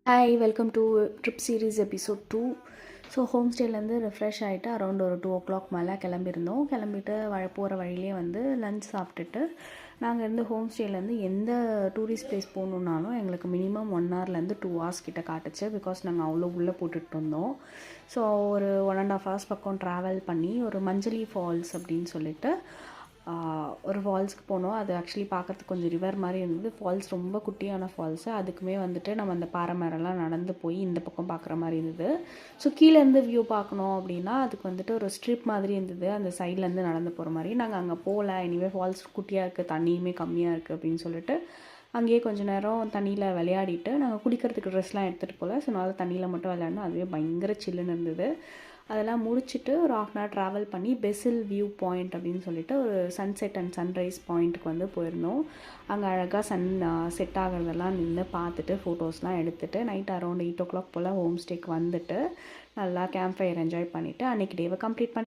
Hi welcome to trip series episode 2. So home ஸ்டேலேருந்து refresh ஆகிட்டு around ஒரு 2 o'clock மேலே கிளம்பியிருந்தோம். கிளம்பிட்டு போகிற வழியிலே லஞ்ச் சாப்பிட்டுட்டு நாங்கள் இருந்து ஹோம் ஸ்டேலேருந்து எந்த டூரிஸ்ட் பிளேஸ் போகணுன்னாலும் எங்களுக்கு மினிமம் 1 hourலேருந்து 2 hours கிட்ட காட்டுச்சு. பிகாஸ் நாங்கள் அவ்வளோ உள்ளே போட்டுட்டு இருந்தோம். ஸோ ஒரு 1.5 hours பக்கம் ட்ராவல் பண்ணி ஒரு மஞ்சளி ஃபால்ஸ் அப்படின்னு சொல்லிட்டு ஒரு ஃபால்ஸ்க்கு போனோம். அது ஆக்சுவலி பார்க்குறதுக்கு கொஞ்சம் ரிவர் மாதிரி இருந்தது. ஃபால்ஸ் ரொம்ப குட்டியான ஃபால்ஸு. அதுக்குமே நம்ம அந்த பாறை மேரெல்லாம் நடந்து போய் இந்த பக்கம் பார்க்குற மாதிரி இருந்தது. ஸோ கீழேருந்து வியூ பார்க்கணும் அப்படின்னா அதுக்கு ஒரு ஸ்ட்ரிப் மாதிரி இருந்தது. அந்த சைட்லேருந்து நடந்து போகிற மாதிரி. நாங்கள் அங்கே போகல, இனிமேல் ஃபால்ஸ் குட்டியாக இருக்குது, தண்ணியுமே கம்மியாக இருக்குது அப்படின்னு சொல்லிட்டு அங்கேயே கொஞ்சம் நேரம் தண்ணியில் விளையாடிட்டு நாங்கள் குடிக்கிறதுக்கு ட்ரெஸ்லாம் எடுத்துகிட்டு போகல. ஸோ அதனால் தண்ணியில் மட்டும் விளையாடணும். அதுவே பயங்கர சில்லுன்னு இருந்தது. அதெல்லாம் முடிச்சுட்டு ஒரு 1/2 hour ட்ராவல் பண்ணி பெசில் வியூ பாயிண்ட் அப்படின்னு சொல்லிட்டு ஒரு சன்செட் அண்ட் சன்ரைஸ் பாயிண்ட்டுக்கு போயிருந்தோம். அங்கே அழகாக செட் ஆகிறதெல்லாம் நின்று பார்த்துட்டு ஃபோட்டோஸ்லாம் எடுத்துகிட்டு நைட் அரௌண்ட் 8 o'clock போல் ஹோம் ஸ்டேக்கு வந்துட்டு நல்லா கேம்ப் ஃபயர் என்ஜாய் பண்ணிவிட்டு அன்றைக்கி டேவை கம்ப்ளீட் பண்ணி